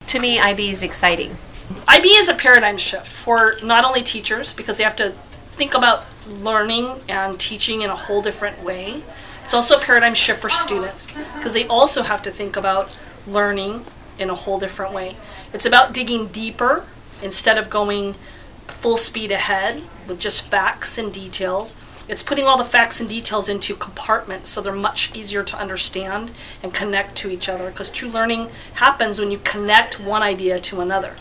to me, IB is exciting. IB is a paradigm shift for not only teachers, because they have to think about learning and teaching in a whole different way. It's also a paradigm shift for students, because they also have to think about learning in a whole different way. It's about digging deeper instead of going full speed ahead with just facts and details. It's putting all the facts and details into compartments so they're much easier to understand and connect to each other, because true learning happens when you connect one idea to another.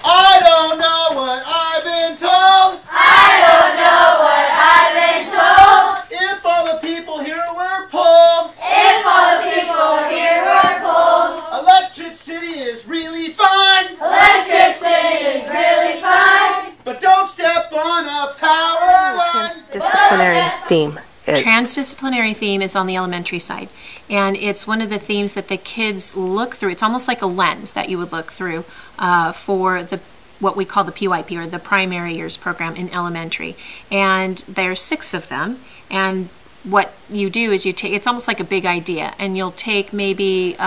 I don't know what I've been told. I don't know what I've been told. If all the people here were polled. If all the people here were polled. Electricity is really fun. Electricity is really fun. But don't step on a power line. Disciplinary theme. Transdisciplinary theme is on the elementary side, and it's one of the themes that the kids look through. It's almost like a lens that you would look through for what we call the PYP, or the primary years program in elementary. And there's 6 of them, and what you do is you take, it's almost like a big idea, and you'll take maybe,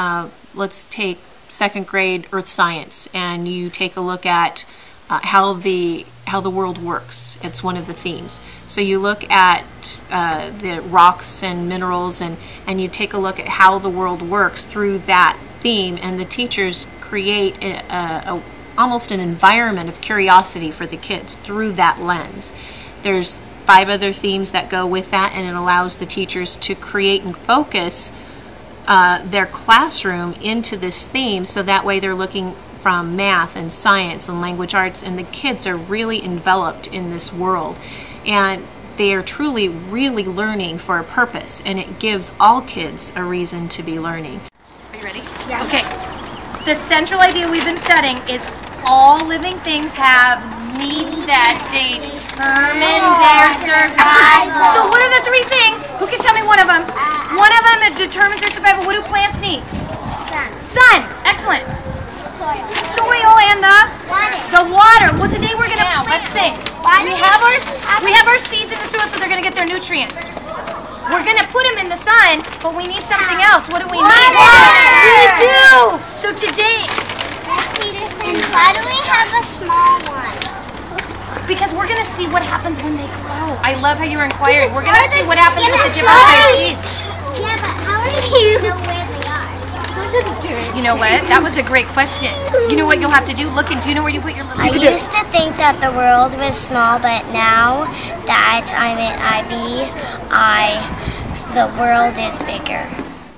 let's take 2nd grade earth science, and you take a look at how the world works. It's one of the themes. So you look at the rocks and minerals, and you take a look at how the world works through that theme, and the teachers create almost an environment of curiosity for the kids through that lens. There's 5 other themes that go with that, and it allows the teachers to create and focus their classroom into this theme, so that way they're looking from math and science and language arts, and the kids are really enveloped in this world, and they are truly really learning for a purpose, and it gives all kids a reason to be learning. Are you ready? Yeah. Okay. The central idea we've been studying is all living things have needs that determine their survival. So what are the 3 things? Who can tell me one of them? One of them that determines their survival. What do plants need? Sun. Sun. Excellent. Soil. Soil and the water. Well, today we're gonna let's think. We have our seeds in the soil, so they're gonna get their nutrients. We're gonna put them in the sun, but we need something else. What do we need? Water. We do. So today, Why do we have a small one? because we're gonna see what happens when they grow. I love how you're inquiring. We're gonna see what happens with the different sized seeds. Yeah, but how do you know where they are? You know what? That was a great question. You know what you'll have to do? Look, and do you know where you put your little... I used to think that the world was small, but now that I'm in IB, the world is bigger.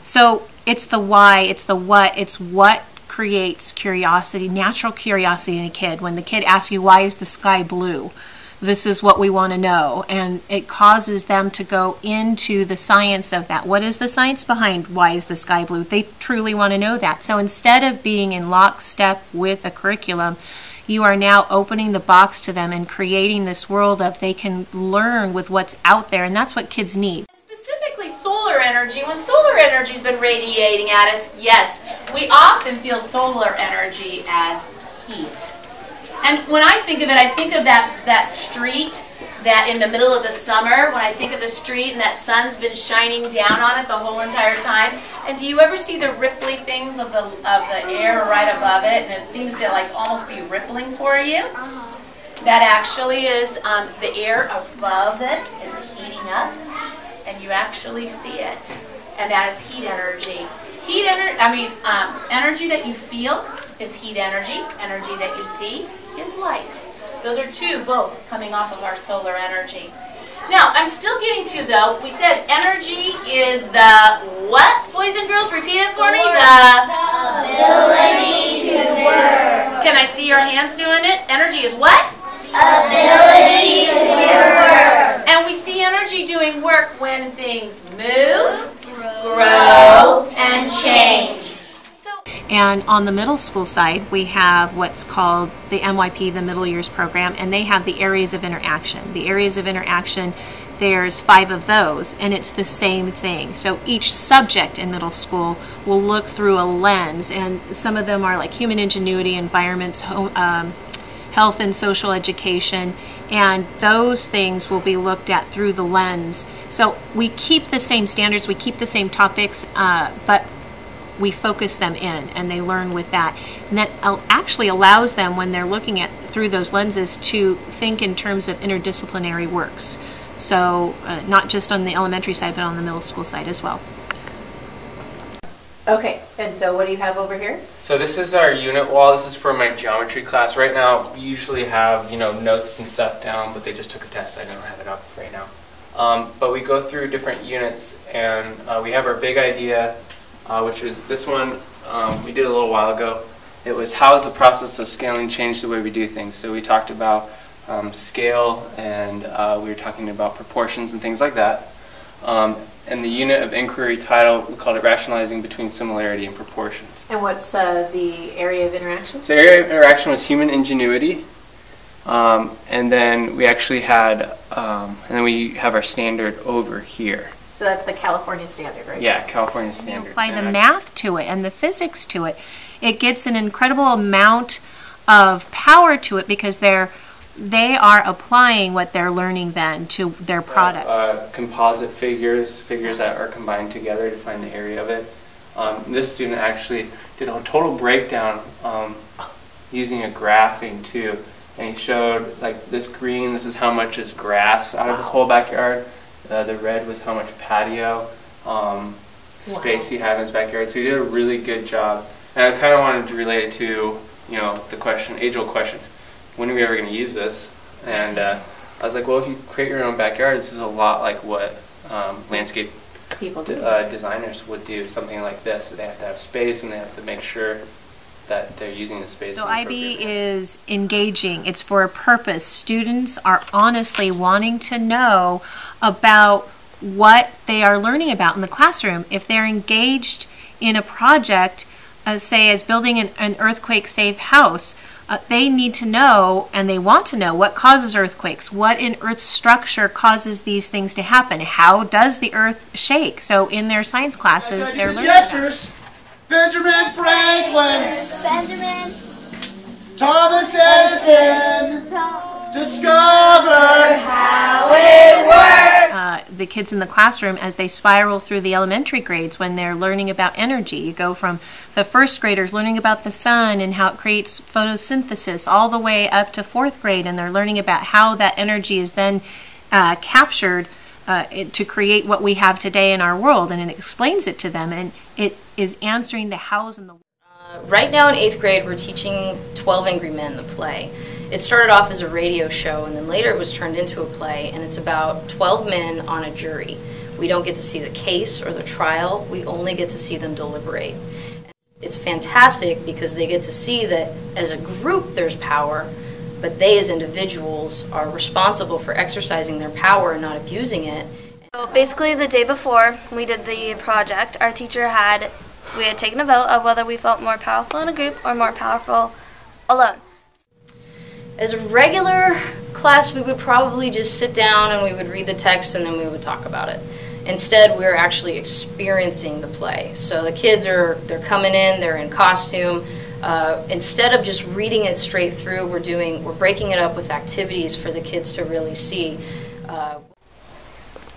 So it's the why, it's the what, it's what creates curiosity, natural curiosity in a kid. When the kid asks you, why is the sky blue? This is what we want to know, and it causes them to go into the science of that. What is the science behind why is the sky blue? They truly want to know that. So instead of being in lockstep with a curriculum, you are now opening the box to them and creating this world of they can learn with what's out there, and that's what kids need. Specifically solar energy, when solar energy's been radiating at us, yes, we often feel solar energy as heat. And when I think of it, I think of that street that in the middle of the summer, when I think of the street and that sun's been shining down on it the whole entire time. And do you ever see the ripply things of the air right above it, and it seems to like almost be rippling for you? That actually is the air above it is heating up, and you actually see it. And that is heat energy. Energy that you feel is heat energy. Energy that you see is light. Those are both coming off of our solar energy. Now, I'm still getting to, though, we said energy is the what? Boys and girls, repeat it for me. The Ability to work. Can I see your hands doing it? Energy is what? Ability to do work. And we see energy doing work when things move, grow, and change. And on the middle school side, we have what's called the MYP, the Middle Years Program, and they have the areas of interaction. The areas of interaction, there's 5 of those, and it's the same thing. So each subject in middle school will look through a lens, and some of them are like human ingenuity, environments, health and social education, and those things will be looked at through the lens. So we keep the same standards, we keep the same topics, but we focus them in and they learn with that. And that actually allows them, when they're looking at through those lenses, to think in terms of interdisciplinary works. So not just on the elementary side, but on the middle school side as well. Okay, and so what do you have over here? So this is our unit wall. This is for my geometry class. Right now, we usually have, notes and stuff down, but they just took a test. I don't have it up right now. But we go through different units, and we have our big idea, which is this one we did a little while ago. It was, how has the process of scaling changed the way we do things? So we talked about scale, and we were talking about proportions and things like that. And the unit of inquiry title, we called it Rationalizing Between Similarity and Proportions. And what's the area of interaction? So the area of interaction was human ingenuity. And then we actually had, and then we have our standard over here. So that's the California standard, right? Yeah, California standard. You apply the math to it and the physics to it. It gets an incredible amount of power to it because they are applying what they're learning then to their product. Composite figures that are combined together to find the area of it. This student actually did a total breakdown using a graphing too. And he showed, like, this green, this is how much is grass out of his whole backyard. The red was how much patio space he had in his backyard. So he did a really good job. And I kind of wanted to relate it to, the question, age-old question. When are we ever going to use this? And I was like, well, if you create your own backyard, this is a lot like what landscape people do. Designers would do, something like this. So they have to have space, and they have to make sure that they're using the space. So IB is engaging. It's for a purpose. Students are honestly wanting to know about what they are learning about in the classroom. If they're engaged in a project, say as building an earthquake-safe house, they need to know, and they want to know, what causes earthquakes, what in Earth's structure causes these things to happen, how does the Earth shake. So in their science classes, they're learning gestures. Benjamin Franklin, Thomas Edison discovered how it works. The kids in the classroom, as they spiral through the elementary grades, when they're learning about energy, you go from the first graders learning about the sun and how it creates photosynthesis all the way up to fourth grade, and they're learning about how that energy is then captured to create what we have today in our world, and it explains it to them, and it is answering the hows and the Right now in 8th grade, we're teaching 12 Angry Men, the play. It started off as a radio show, and then later it was turned into a play, and it's about 12 men on a jury. We don't get to see the case or the trial, we only get to see them deliberate. It's fantastic because they get to see that as a group there's power, but they as individuals are responsible for exercising their power and not abusing it. So basically the day before we did the project, our teacher we had taken a vote of whether we felt more powerful in a group or more powerful alone. As a regular class, we would probably just sit down and we would read the text and then we would talk about it. Instead, we're actually experiencing the play. So the kids they're coming in, they're in costume. Instead of just reading it straight through, we're breaking it up with activities for the kids to really see.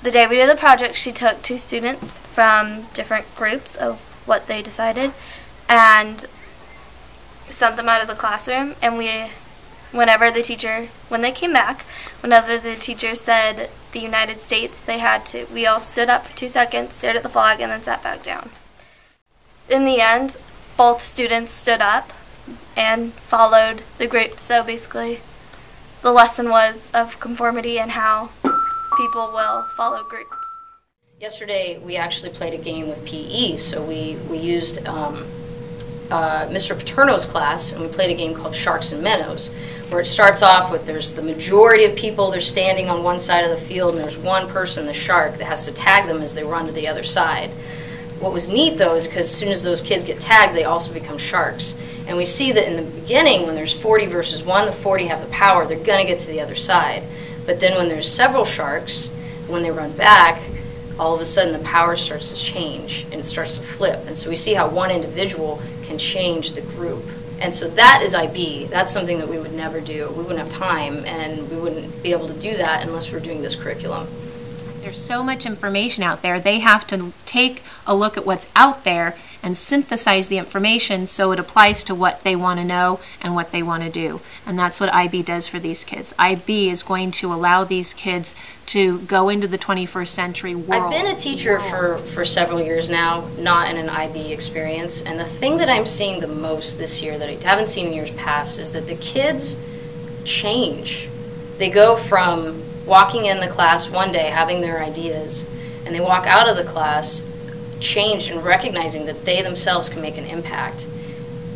The day we did the project, she took 2 students from different groups of what they decided and sent them out of the classroom, and when they came back, whenever the teacher said the United States, we all stood up for 2 seconds, stared at the flag, and then sat back down. In the end, both students stood up and followed the group. So basically, the lesson was of conformity and how people will follow groups. Yesterday, we actually played a game with PE, so we used Mr. Paterno's class, and we played a game called Sharks and Minnows, where it starts off with there's the majority of people, they're standing on one side of the field, and there's one person, the shark, that has to tag them as they run to the other side. What was neat, though, is because as soon as those kids get tagged, they also become sharks. And we see that in the beginning, when there's 40 versus 1, the 40 have the power, they're going to get to the other side. But then when there's several sharks, when they run back, all of a sudden the power starts to change and it starts to flip. And so we see how one individual can change the group. And so that is IB. That's something that we would never do. We wouldn't have time, and we wouldn't be able to do that unless we were doing this curriculum. There's so much information out there. They have to take a look at what's out there and synthesize the information so it applies to what they want to know and what they want to do. And that's what IB does for these kids. IB is going to allow these kids to go into the 21st century world. I've been a teacher for several years now, not in an IB experience, and the thing that I'm seeing the most this year that I haven't seen in years past is that the kids change. They go from walking in the class one day having their ideas, and they walk out of the class changed and recognizing that they themselves can make an impact.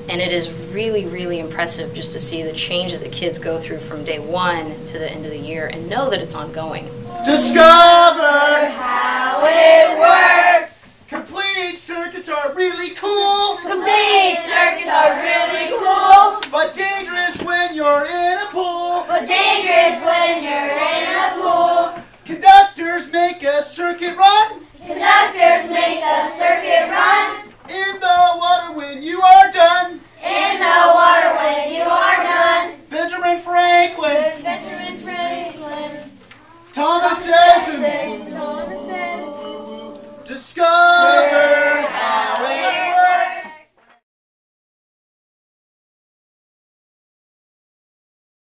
And it is really, really impressive just to see the change that the kids go through from day one to the end of the year and know that it's ongoing. Discover how it works. Complete circuits are really cool. Complete circuits are really cool. But dangerous when you're in a pool. But dangerous when you're in a pool. Conductors make a circuit run. Conductors make the circuit run. In the water when you are done. In the water when you are done. Benjamin Franklin. Benjamin Franklin. Thomas Edison.